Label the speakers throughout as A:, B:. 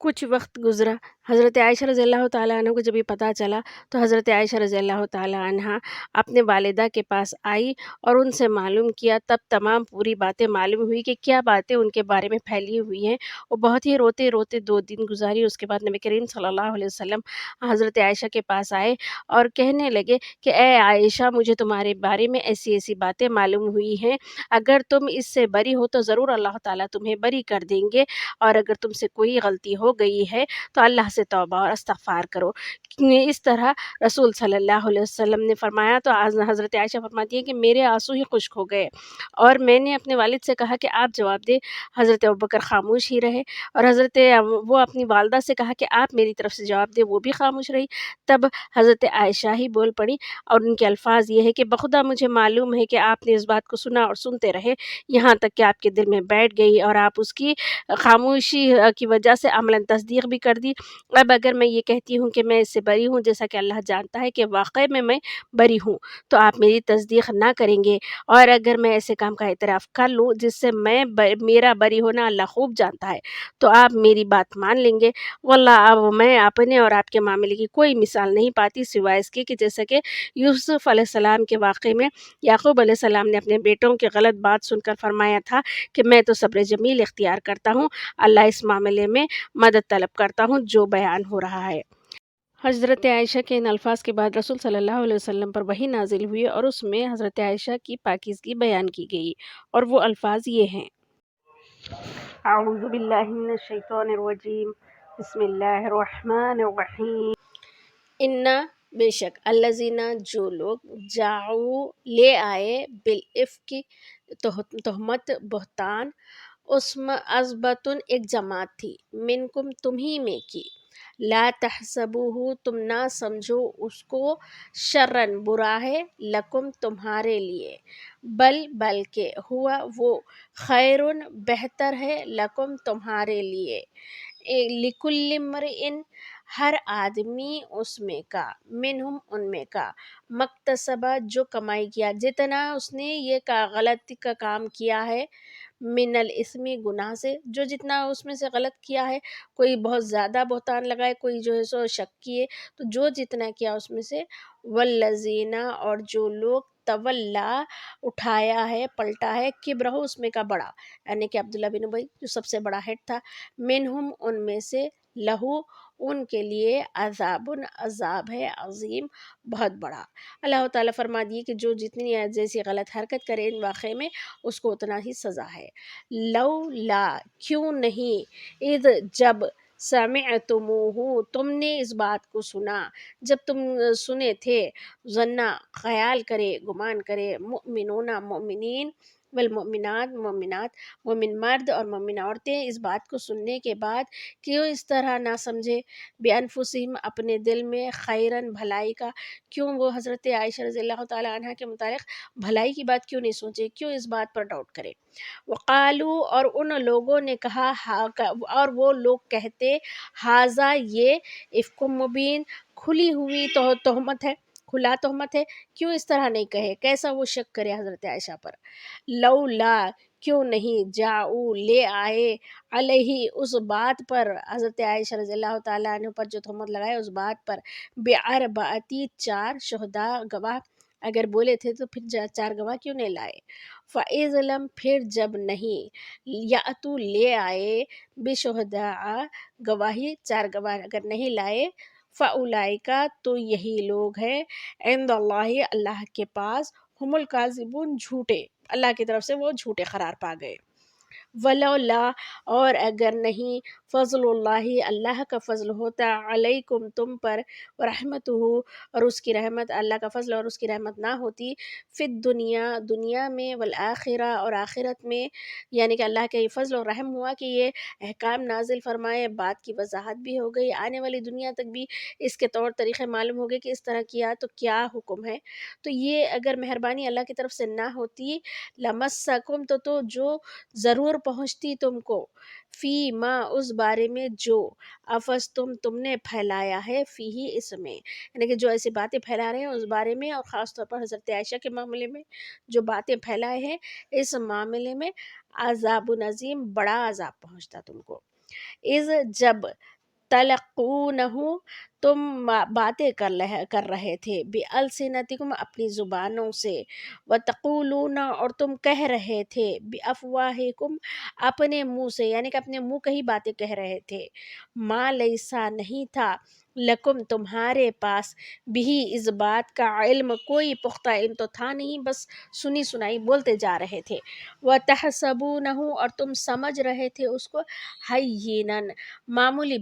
A: کچھ وقت گزرا، حضرت عائشہ رضی اللہ تعالیٰ عنہ کو جب یہ پتہ چلا تو حضرت عائشہ رضی اللہ تعالیٰ عنہ اپنے والدہ کے پاس آئی اور ان سے معلوم کیا، تب تمام پوری باتیں معلوم ہوئی کہ کیا باتیں ان کے بارے میں پھیلی ہوئی ہیں۔ وہ بہت ہی روتے روتے 2 دن گزاری۔ اس کے بعد نبی کریم صلی اللہ علیہ وسلم حضرت عائشہ کے پاس آئے اور کہنے لگے کہ اے عائشہ، مجھے تمہارے بارے میں ایسی ایسی باتیں معلوم ہوئی ہیں، اگر تم اس سے بری ہو تو ضرور اللہ تعالیٰ تمہیں بری کر دیں گے، اور اگر تم سے کوئی غلطی ہو گئی ہے تو اللہ سے توبہ اور استغفار کرو۔ اس طرح رسول صلی اللہ علیہ وسلم نے فرمایا تو آج حضرت عائشہ فرماتی ہیں کہ میرے آنسو ہی خشک ہو گئے اور میں نے اپنے والد سے کہا کہ آپ جواب دیں۔ حضرت ابوبکر خاموش ہی رہے اور وہ اپنی والدہ سے کہا کہ آپ میری طرف سے جواب دیں، وہ بھی خاموش رہی۔ تب حضرت عائشہ ہی بول پڑی اور ان کے الفاظ یہ ہے کہ بخدا مجھے معلوم ہے کہ آپ نے اس بات کو سنا اور سنتے رہے یہاں تک کہ آپ کے دل میں بیٹھ گئی اور آپ اس کی خاموشی کی وجہ سے عملاً تصدیق بھی کر دی۔ اب اگر میں یہ کہتی ہوں کہ میں اس سے بری ہوں، جیسا کہ اللہ جانتا ہے کہ واقعی میں بری ہوں، تو آپ میری تصدیق نہ کریں گے، اور اگر میں ایسے کام کا اعتراف کر لوں جس سے میرا بری ہونا اللہ خوب جانتا ہے، تو آپ میری بات مان لیں گے۔ واللہ اب میں اپنے اور آپ کے معاملے کی کوئی مثال نہیں پاتی سوائے اس کے کہ جیسا کہ یوسف علیہ السلام کے واقعے میں یعقوب علیہ السلام نے اپنے بیٹوں کی غلط بات سن کر فرمایا تھا کہ میں تو صبر جمیل اختیار کرتا ہوں، اللہ اس معاملے میں مدد طلب کرتا ہوں جو بیان ہو رہا ہے۔ حضرت عائشہ کے ان الفاظ کے بعد رسول صلی اللہ علیہ وسلم پر وحی نازل ہوئی اور اس میں حضرت عائشہ کی پاکیزگی بیان کی گئی، اور وہ الفاظ یہ ہیں: اعوذ باللہ من الشیطان الرجیم، بسم اللہ الرحمن الرحیم۔ انا، بے شک، الذین، جو لوگ، جاؤ، لے آئے، بالافک، تہمت، بہتان، اسم، عصبۃ، ایک جماعت تھی، منکم، تمہیں میں کی، لا تحسبوہ، تم نہ سمجھو اس کو، شرن، برا ہے، لکم، تمہارے لیے، بلکہ، ہوا، وہ، خیرن، بہتر ہے، لکم، تمہارے لیے، لکل امرئ، ہر آدمی اس میں کا، منہم، ان میں کا، مکتسبہ، جو کمائی کیا، جتنا اس نے یہ غلطی کا کام کیا ہے، من الاثم، گناہ سے، جو جتنا اس میں سے غلط کیا ہے، کوئی بہت زیادہ بہتان لگائے، کوئی جو ہے سو شک کیے، تو جو جتنا کیا اس میں سے، والذین، اور جو لوگ، تولا، اٹھایا ہے، پلٹا ہے، کبرہ، اس میں کا بڑا، یعنی کہ عبداللہ بن ابی جو سب سے بڑا ہیڈ تھا، منہم، ان میں سے، لہو، ان کے لیے، عذاب، عذاب ہے، عظیم، بہت بڑا۔ اللہ تعالیٰ فرما دیے کہ جو جتنی جیسی غلط حرکت کرے ان واقعے میں اس کو اتنا ہی سزا ہے۔ لولا، کیوں نہیں، اذ، جب، سمعتموہ، تم نے اس بات کو سنا، جب تم سنے تھے، ظنا، خیال کرے، گمان کرے، مؤمنون، مؤمنین، والمؤمنات، مومنات، مومن مرد اور مومن عورتیں اس بات کو سننے کے بعد کیوں اس طرح نہ سمجھے، بانفسہم، اپنے دل میں، خیرن، بھلائی کا، کیوں وہ حضرت عائشہ رضی اللہ تعالیٰ عنہ کے متعلق بھلائی کی بات کیوں نہیں سوچے، کیوں اس بات پر ڈاؤٹ کرے۔ وقالو، اور ان لوگوں نے کہا، اور وہ لوگ کہتے، ھذا، یہ، افک مبین، کھلی ہوئی تہمت ہے، کھلا تہمت ہے، کیوں اس طرح نہیں کہے، کیسا وہ شک کرے حضرت عائشہ پر۔ لولا، کیوں نہیں، جاؤ، لے آئے، علیہ، اس بات پر، حضرت عائشہ رضی اللہ تعالیٰ عنہ پر جو تہمت لگائے اس بات پر، باربعتی، 4 شہداء، گواہ، اگر بولے تھے تو پھر 4 گواہ کیوں نہیں لائے۔ فَإِذْ لَمْ، پھر جب نہیں، یأتوا، لے آئے، بشہداء، گواہی، 4 گواہ اگر نہیں لائے، فَأُولَئِکَ، تو یہی لوگ ہیں، عند اللہ، اللہ کے پاس، ہم الکاذبون، جھوٹے، اللہ کی طرف سے وہ جھوٹے قرار پا گئے۔ ولولا، اور اگر نہیں، فضل اللہ، اللہ کا فضل ہوتا، علیکم، تم پر، ورحمتہ، اور اس کی رحمت، اللہ کا فضل اور اس کی رحمت نہ ہوتی، فی الدنیا، دنیا میں، والآخرہ، اور آخرت میں، یعنی کہ اللہ کا یہ فضل اور رحم ہوا کہ یہ احکام نازل فرمائے، بات کی وضاحت بھی ہو گئی، آنے والی دنیا تک بھی اس کے طور طریقے معلوم ہو گئے کہ اس طرح کیا تو کیا حکم ہے، تو یہ اگر مہربانی اللہ کی طرف سے نہ ہوتی، لمسکم، تو جو ضرور پہنچتی تم کو، فی ما، اس بارے میں جو، تم نے پھیلایا ہے، فی، اس میں، یعنی کہ جو ایسی باتیں پھیلا رہے ہیں اس بارے میں، اور خاص طور پر حضرت عائشہ کے معاملے میں جو باتیں پھیلائے ہیں اس معاملے میں، عذاب عظیم، بڑا عذاب پہنچتا تم کو۔ اذ جب تلقونہ تم باتیں کر رہے تھے بِأَلْسِنَتِكُمْ اپنی زبانوں سے وَتَقُولُونَ اور تم کہہ رہے تھے بِأَفْوَاهِكُمْ اپنے منہ سے، یعنی کہ اپنے منہ کہی باتیں کہہ رہے تھے، ما لیسا نہیں تھا لکم تمہارے پاس بھی اس بات کا علم، کوئی پختہ علم تو تھا نہیں، بس سنی سنائی بولتے جا رہے تھے، وَتَحْسَبُونَهُ اور تم سمجھ رہے تھے اس کو ہیّناً معمولی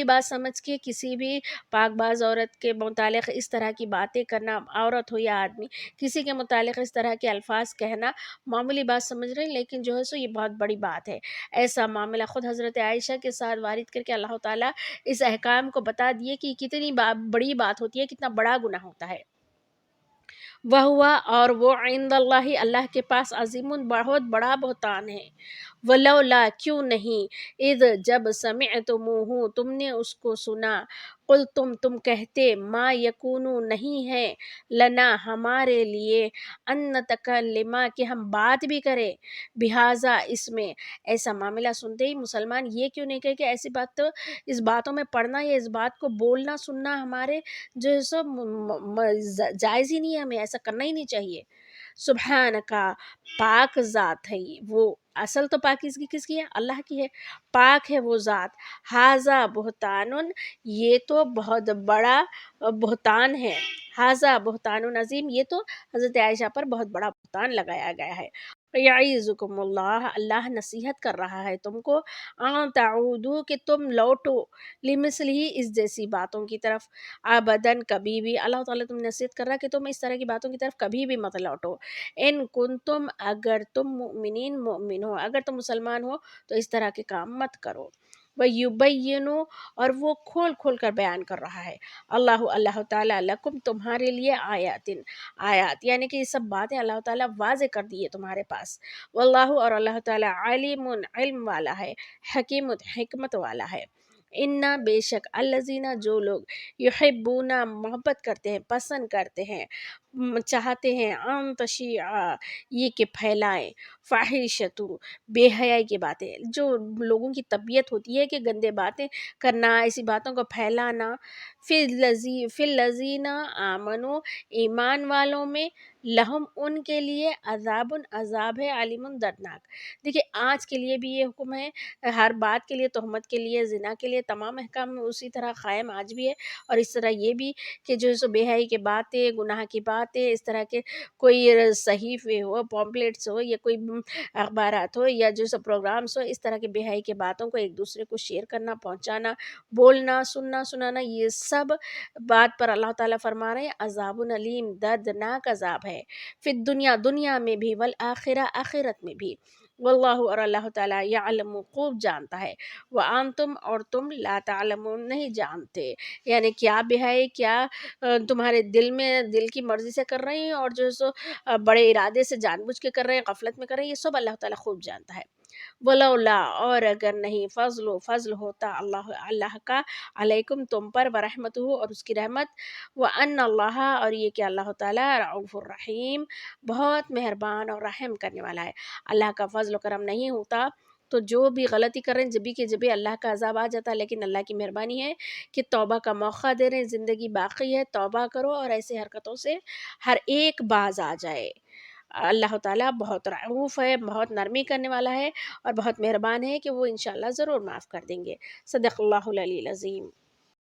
A: بات سمجھ کے کسی بھی پاک باز عورت کے متعلق اس طرح کی باتیں کرنا، عورت ہو یا آدمی، کسی کے متعلق اس طرح کے الفاظ کہنا معمولی بات سمجھ رہے ہیں، لیکن جو ہے سو یہ بہت بڑی بات ہے۔ ایسا معاملہ خود حضرت عائشہ کے ساتھ وارد کر کے اللہ تعالیٰ اس احکام کو بتا دیے کہ کتنی بڑی بات ہوتی ہے، کتنا بڑا گناہ ہوتا ہے۔ وہ اور وہ عند اللہ اللہ کے پاس عظیم بہت بڑا بہتان ہے۔ ولولا کیوں نہیں اذ جب سمعتموہ تم نے اس کو سنا تم کہتے ما یکونو نہیں ہے لنا ہمارے لیے ان نتکلم کہ ہم بات بھی کریں بہذا اس میں، ایسا معاملہ سنتے ہی مسلمان یہ کیوں نہیں کہے کہ ایسی بات تو اس باتوں میں پڑھنا یا اس بات کو بولنا سننا ہمارے جو ہے سو جائز ہی نہیں ہے، ہمیں ایسا کرنا ہی نہیں چاہیے۔ سبحان کا پاک ذات ہے وہ، اصل تو پاکیزگی کس کی ہے؟ اللہ کی ہے، پاک ہے وہ ذات۔ ہاذا بہتان یہ تو بہت بڑا بہتان ہے، ہاذا بہتان عظیم یہ تو حضرت عائشہ پر بہت بڑا بہتان لگایا گیا ہے۔ یعظکم اللہ اللہ نصیحت کر رہا ہے تم کو، ان تعودو کہ تم لوٹو لمثلہ اس جیسی باتوں کی طرف، ابداً کبھی بھی، اللہ تعالیٰ تم نصیحت کر رہا ہے کہ تم اس طرح کی باتوں کی طرف کبھی بھی مت لوٹو، ان کنتم اگر تم مؤمنین مومن ہو، اگر تم مسلمان ہو تو اس طرح کے کام مت کرو۔ وَيُبَيِّنُ اور وہ کھول کر بیان کر رہا ہے اللہ تعالیٰ لکم تمہارے لیے آیات، یعنی کہ یہ سب باتیں اللہ تعالیٰ واضح کر دی ہے تمہارے پاس۔ واللہ اور اللہ تعالیٰ علیم علم والا ہے، حکیم حکمت والا ہے۔ انا بے شک الذین جو لوگ یحبون محبت کرتے ہیں، پسند کرتے ہیں، چاہتے ہیں ان تشیع یہ کہ پھیلائیں فاحشۃ بے حیائی کی باتیں، جو لوگوں کی طبیعت ہوتی ہے کہ گندے باتیں کرنا، ایسی باتوں کو پھیلانا، فی الذین آمنوا ایمان والوں میں، لہم ان کے لیے عذاب ہے، علیم دردناک۔ دیکھیے آج کے لیے بھی یہ حکم ہے، ہر بات کے لیے، تہمت کے لیے، زنا کے لیے، تمام احکام اسی طرح قائم آج بھی ہے، اور اس طرح یہ بھی کہ جو ہے سو بے حیائی کی باتیں، گناہ کی باتیں، اس طرح کے کوئی صحیفے ہو، پامپلیٹس ہو، یا کوئی اخبارات ہو، یا جو سب پروگرامس ہو، اس طرح کے بے حیائی کی باتوں کو ایک دوسرے کو شیئر کرنا، پہنچانا، بولنا، سننا، سنانا، یہ سب بات پر اللہ تعالیٰ فرما رہے ہیں عذاب علیم دردناک عذاب ہے، پھر دنیا میں بھی، والآخرہ آخرت میں بھی، واللہ اور اللہ تعالیٰ یعلم خوب جانتا ہے، وانتم اور تم لا تعلمون نہیں جانتے، یعنی کیا بے حیائی، کیا تمہارے دل میں دل کی مرضی سے کر رہے ہیں، اور جو ہے سو بڑے ارادے سے جان بوجھ کے کر رہے ہیں، غفلت میں کر رہے ہیں، یہ سب اللہ تعالیٰ خوب جانتا ہے۔ ولولا اور اگر نہیں فضل ہوتا اللہ کا علیکم تم پر، ورحمتہ اور اس کی رحمت، وان اللہ اور یہ کہ اللہ تعالیٰ رعوف الرحیم بہت مہربان اور رحم کرنے والا ہے، اللہ کا فضل و کرم نہیں ہوتا تو جو بھی غلطی کر رہے ہیں جبھی کہ جبھی اللہ کا عذاب آ جاتا ہے، لیکن اللہ کی مہربانی ہے کہ توبہ کا موقع دے رہے ہیں، زندگی باقی ہے، توبہ کرو اور ایسے حرکتوں سے ہر ایک باز آ جائے۔ اللہ تعالیٰ بہت رعوف ہے، بہت نرمی کرنے والا ہے، اور بہت مہربان ہے کہ وہ انشاءاللہ ضرور معاف کر دیں گے۔ صدق اللہ العلی العظیم۔